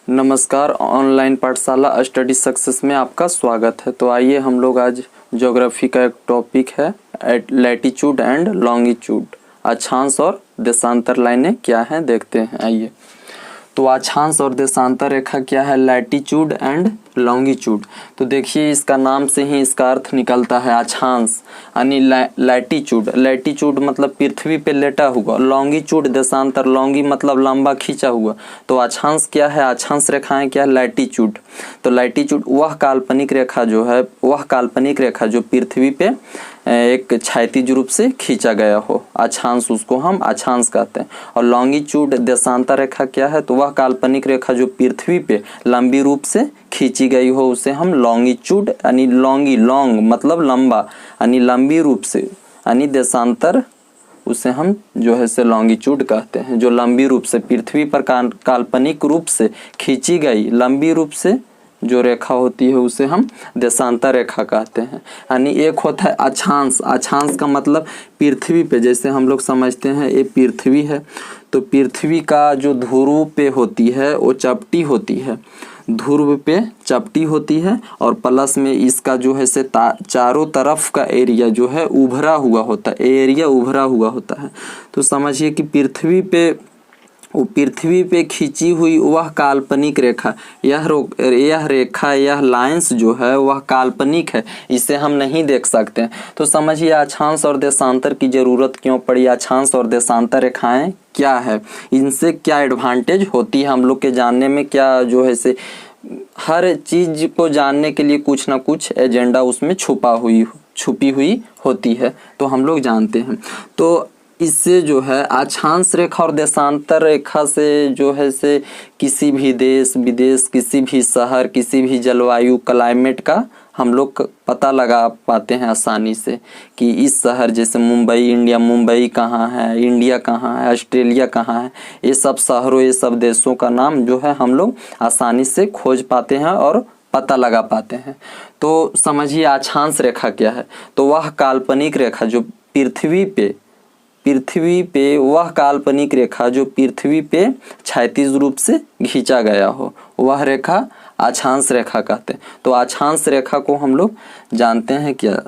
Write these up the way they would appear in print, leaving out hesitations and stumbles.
नमस्कार, ऑनलाइन पाठशाला study success में आपका स्वागत है। तो आइए हम लोग आज ज्योग्राफी का एक टॉपिक है लैटिट्यूड एंड लॉन्गिट्यूड, अक्षांश और देशांतर लाइनें क्या हैं देखते हैं। आइए, तो अक्षांश और देशांतर रेखा क्या है, लैटिट्यूड एंड लॉन्गिट्यूड। तो देखिए इसका नाम से ही इसका अर्थ निकलता है अक्षांश यानी लैटिट्यूड। लैटिट्यूड मतलब पृथ्वी पे लेटा हुआ, लॉन्गिट्यूड देशांतर, लॉन्गी मतलब लंबा खींचा हुआ। तो अक्षांश क्या है, अक्षांश रेखाएं क्या है, लैटिट्यूड। तो लैटिट्यूड वह काल्पनिक रेखा जो है, वह काल्पनिक रेखा जो पृथ्वी पे एक क्षैतिज रूप से खींचा गया हो, अक्षांश, उसको हम अक्षांश कहते हैं। और लॉन्गिट्यूड देशांतर रेखा क्या है, तो वह काल्पनिक रेखा जो पृथ्वी पे लंबी रूप से खींची गई हो उसे हम लॉन्गिट्यूड यानी लॉन्ग मतलब लंबा यानी लंबी रूप से, यानी देशांतर उसे हम जो है से लॉन्गिट्यूड कहते हैं। जो लंबी रूप से पृथ्वी पर काल्पनिक रूप से खींची गई लंबी रूप से जो रेखा होती है उसे हम देशांतर रेखा कहते हैं। यानी एक होता है अक्षांश। अक्षांश का मतलब पृथ्वी पे, जैसे हम लोग समझते हैं ये पृथ्वी है, तो पृथ्वी का जो ध्रुव पे होती है वो चपटी होती है, ध्रुव पे चपटी होती है, और प्लस में इसका जो है से चारों तरफ का एरिया जो है उभरा हुआ होता है, एरिया उभरा हुआ होता है। तो समझिए कि पृथ्वी पे खींची हुई वह काल्पनिक रेखा, यह रेखा, यह लाइंस जो है वह काल्पनिक है, इसे हम नहीं देख सकते हैं। तो समझिए अक्षांश और देशांतर की जरूरत क्यों पड़ी, अक्षांश और देशांतर रेखाएं क्या है, इनसे क्या एडवांटेज होती है हम लोग के जानने में, क्या जो है से हर चीज को जानने के लिए कुछ ना कुछ एजेंडा उसमें छुपी हुई होती है, तो हम लोग जानते हैं। तो इससे जो है अक्षांश रेखा और देशांतर रेखा से जो है से किसी भी देश विदेश, किसी भी शहर, किसी भी जलवायु क्लाइमेट का हम लोग पता लगा पाते हैं आसानी से कि इस शहर जैसे मुंबई, मुंबई कहाँ है, इंडिया कहाँ है, ऑस्ट्रेलिया कहाँ है, ये सब शहरों, ये सब देशों का नाम जो है हम लोग आसानी से खोज पाते हैं और पता लगा पाते हैं। तो समझिए अक्षांश रेखा क्या है, तो वह काल्पनिक रेखा जो पृथ्वी पे वह काल्पनिक रेखा जो पृथ्वी पे क्षैतिज रूप से खींचा गया हो, वह रेखा अक्षांश रेखा कहते हैं। तो अक्षांश रेखा को हम लोग जानते हैं क्या,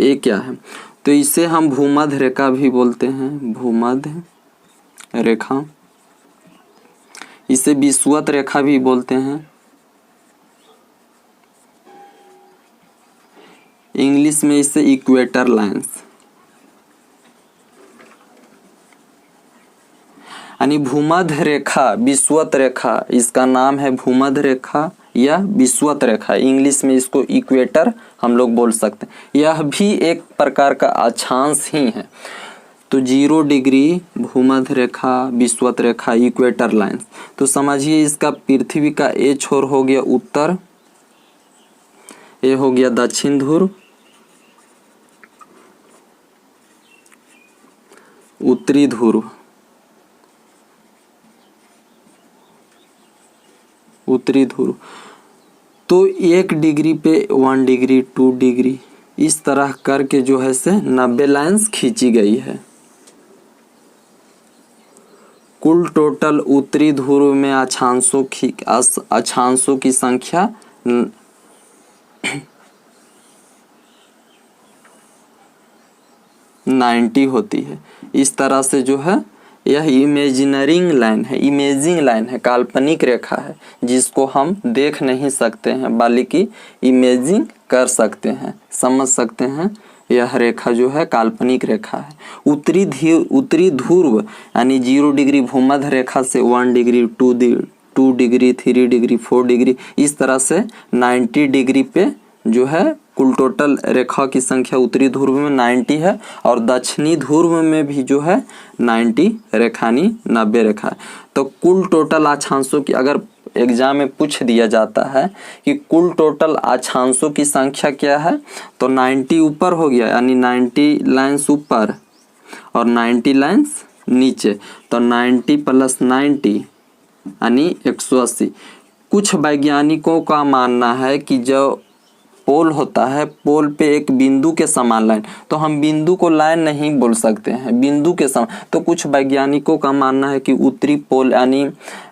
ये क्या है, तो इसे हम भूमध्य रेखा भी बोलते हैं, भूमध्य रेखा, इसे विषुवत रेखा भी बोलते हैं, इंग्लिश में इसे इक्वेटर लाइंस, यानी भूमध्य रेखा, विषुवत रेखा, इसका नाम है भूमध्य रेखा या विषुवत रेखा, इंग्लिश में इसको इक्वेटर हम लोग बोल सकते हैं। यह भी एक प्रकार का अक्षांश ही है। तो 0 डिग्री भूमध्य रेखा, विषुवत रेखा, इक्वेटर लाइंस। तो समझिए इसका पृथ्वी का ए छोर हो गया उत्तर, ये हो गया दक्षिण ध्रुव, उत्तरी ध्रुव, उत्तरी ध्रुव। तो 1 डिग्री पे 1 डिग्री, 2 डिग्री, इस तरह करके जो है से 90 लाइंस खींची गई है। कुल टोटल उत्तरी ध्रुव में अक्षांशों की संख्या 90 होती है। इस तरह से जो है यह इमेजिंग लाइन है, काल्पनिक रेखा है जिसको हम देख नहीं सकते हैं बल्कि इमेजिंग कर सकते हैं, समझ सकते हैं। यह रेखा जो है काल्पनिक रेखा है। उत्तरी ध्रुव यानी 0 डिग्री भूमध्य रेखा से 1 डिग्री, 2 डिग्री, 3 डिग्री, 4 डिग्री, इस तरह से 90 डिग्री पे जो है कुल टोटल रेखा की संख्या उत्तरी ध्रुव में 90 है, और दक्षिणी ध्रुव में भी जो है 90 रेखानी 90 रेखा है। तो कुल टोटल अक्षांशों की, अगर एग्जाम में पूछ दिया जाता है कि कुल टोटल अक्षांशों की संख्या क्या है, तो 90 ऊपर हो गया, यानी 90 लाइंस ऊपर और 90 लाइंस नीचे, तो 90 + 90 यानी 180। कुछ वैज्ञानिकों का मानना है कि जो पोल होता है, पोल पे एक बिंदु के समान लाइन, तो हम बिंदु को लाइन नहीं बोल सकते हैं, बिंदु के समान। तो कुछ वैज्ञानिकों का मानना है कि उत्तरी पोल यानी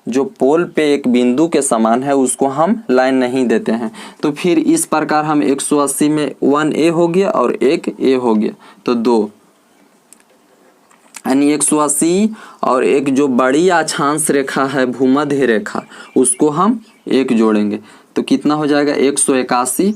जो पोल पे एक बिंदु के समान है उसको हम लाइन नहीं देते हैं। तो फिर इस प्रकार हम 180 में 1a हो गया और एक a हो गया, तो 2 यानी 180 और एक जो बड़ी अक्षांश रेखा है भूमध्य रेखा उसको हम एक जोड़ेंगे, तो कितना हो जाएगा 181।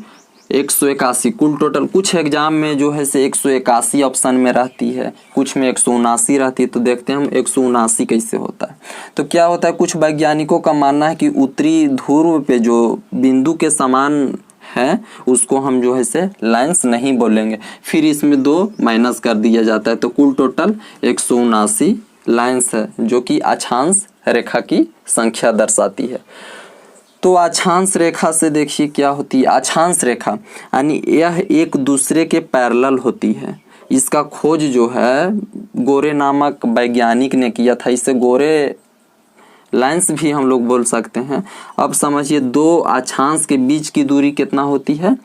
181 कुल टोटल, कुछ एग्जाम में जो है से 181 ऑप्शन में रहती है, कुछ में 179 रहती है, तो देखते हैं हम 179 कैसे होता है। तो क्या होता है, कुछ वैज्ञानिकों का मानना है कि उत्तरी ध्रुव पे जो बिंदु के समान है उसको हम जो है से लाइंस नहीं बोलेंगे, फिर इसमें 2 माइनस कर दिया जाता है, तो कुल टोटल 179 लाइंस है जो कि अक्षांश रेखा की संख्या दर्शाती है। तो अक्षांश रेखा से देखिए क्या होती है, अक्षांश रेखा यानी यह एक दूसरे के पैरेलल होती है। इसका खोज जो है गोरे नामक वैज्ञानिक ने किया था, इसे गोरे लाइंस भी हम लोग बोल सकते हैं। अब समझिए 2 अक्षांश के बीच की दूरी कितना होती है,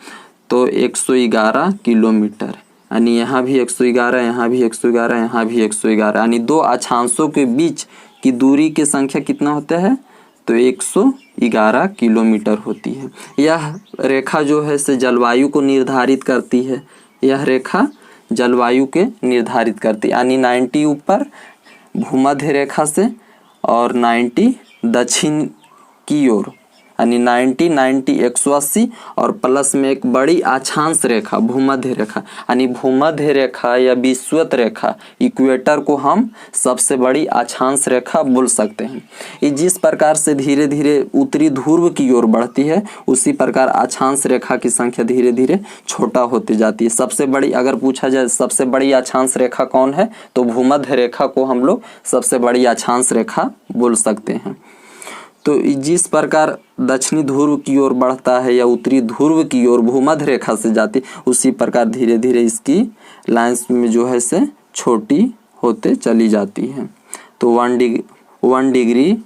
तो 111 किलोमीटर, यानी यहाँ भी 111, यहाँ भी 111, यहाँ भी 111, यानी 2 अक्षांशों के बीच की दूरी की संख्या कितना होता है, तो 111 किलोमीटर होती है। यह रेखा जो है से जलवायु को निर्धारित करती है, यह रेखा जलवायु के निर्धारित करती है, यानी 90 ऊपर भूमध्य रेखा से और 90 दक्षिण की ओर, यानी 90 180 और प्लस में एक बड़ी अक्षांश रेखा भूमध्य रेखा, यानी भूमध्य रेखा या विषुवत रेखा इक्वेटर को हम सबसे बड़ी अक्षांश रेखा बोल सकते हैं। ये जिस प्रकार से धीरे धीरे उत्तरी ध्रुव की ओर बढ़ती है उसी प्रकार अक्षांश रेखा की संख्या धीरे धीरे छोटा होती जाती है। सबसे बड़ी, अगर पूछा जाए सबसे बड़ी अक्षांश रेखा कौन है, तो भूमध्य रेखा को हम लोग सबसे बड़ी अक्षांश रेखा बोल सकते हैं। तो जिस प्रकार दक्षिणी ध्रुव की ओर बढ़ता है या उत्तरी ध्रुव की ओर भूमध्य रेखा से जाती, उसी प्रकार धीरे धीरे इसकी लाइंस में जो है से छोटी होते चली जाती है। तो 1 degree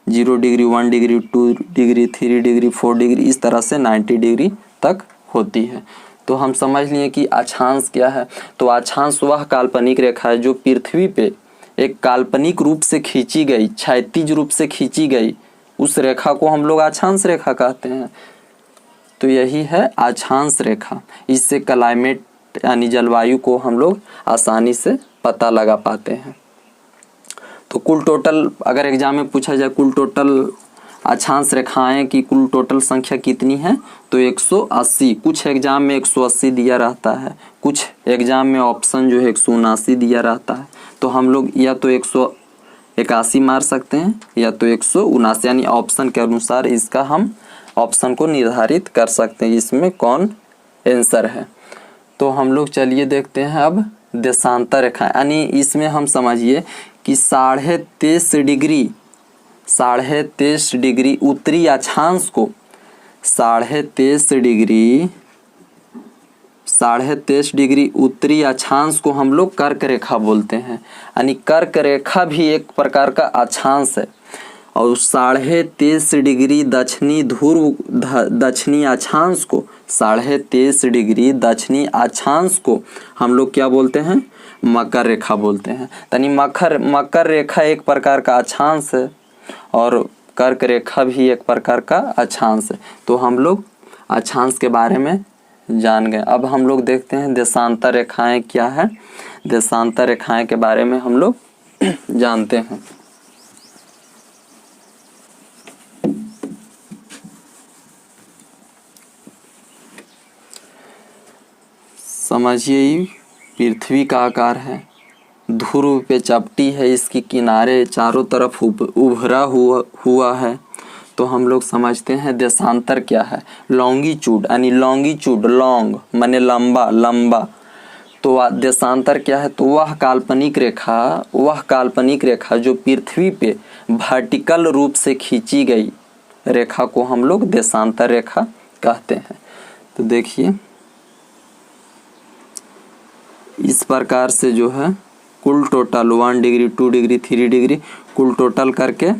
0 degree 1 degree 2 degree 3 degree 4 degree इस तरह से 90 डिग्री तक होती है। तो हम समझ लिए कि अक्षांश क्या है। तो अक्षांश वह काल्पनिक रेखा है जो पृथ्वी पे एक काल्पनिक रूप से खींची गई, क्षैतिज रूप से खींची गई उस रेखा को हम लोग अक्षांश रेखा कहते हैं। तो यही है अक्षांश रेखा। इससे क्लाइमेट यानी जलवायु को हम लोग आसानी से पता लगा पाते हैं। तो कुल टोटल अगर एग्जाम में पूछा जाए कुल टोटल अक्षांश रेखाएं की कुल टोटल संख्या कितनी है, तो 180। कुछ एग्जाम में 180 दिया रहता है, कुछ एग्जाम में ऑप्शन जो है 179 दिया रहता है। तो हम लोग या तो 181 मार सकते हैं या तो 179, यानी ऑप्शन के अनुसार इसका हम ऑप्शन को निर्धारित कर सकते हैं इसमें कौन आंसर है। तो हम लोग चलिए देखते हैं अब देशांतर रेखा, यानी इसमें हम समझिए कि 13.5 डिग्री उत्तरी अक्षांश को 13.5 डिग्री उत्तरी अक्षांश को हम लोग कर्क रेखा बोलते हैं, यानी कर्क रेखा भी एक प्रकार का अक्षांश है। और 13.5 डिग्री दक्षिणी ध्रुव दक्षिणी अक्षांश को 13.5 डिग्री दक्षिणी अक्षांश को हम लोग क्या बोलते हैं, मकर रेखा बोलते हैं। यानी मकर रेखा एक प्रकार का अक्षांश है और कर्क रेखा भी एक प्रकार का अक्षांश है। तो हम लोग अक्षांश के बारे में जान गए। अब हम लोग देखते हैं देशांतर रेखाएं क्या है। देशांतर रेखाएं के बारे में हम लोग जानते हैं। समझिए पृथ्वी का आकार है, ध्रुव पे चपटी है, इसकी किनारे चारों तरफ उभरा हुआ है। तो हम लोग समझते हैं देशांतर क्या है। लॉन्गिट्यूड यानी लॉन्गिट्यूड, लॉन्ग माने लंबा, लंबा। तो देशांतर क्या है, तो वह काल्पनिक रेखा जो पृथ्वी पे वर्टिकल रूप से खींची गई रेखा को हम लोग देशांतर रेखा कहते हैं। तो देखिए इस प्रकार से जो है कुल टोटल 1 डिग्री 2 डिग्री 3 डिग्री कुल टोटल करके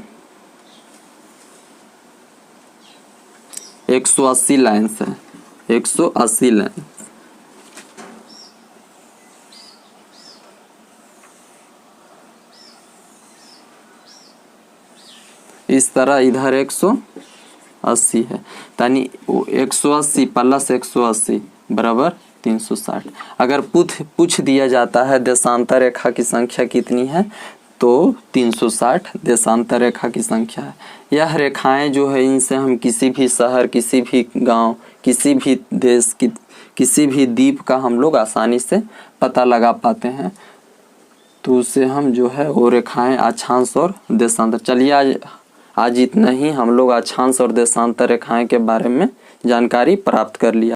180 लाइन्स है। 180 लाइन। इस तरह इधर 180 है, यानी 180 प्लस 180 बराबर 360। अगर पूछ दिया जाता है देशांतर रेखा की संख्या कितनी है, तो 360 देशांतर रेखा की संख्या है। यह रेखाएं जो है, इनसे हम किसी भी शहर, किसी भी गांव, किसी भी देश की, किसी भी द्वीप का हम लोग आसानी से पता लगा पाते हैं। तो उससे हम जो है वो रेखाएं अक्षांश और देशांतर। चलिए आज इतना ही, हम लोग अक्षांश और देशांतर रेखाएं के बारे में जानकारी प्राप्त कर लिया।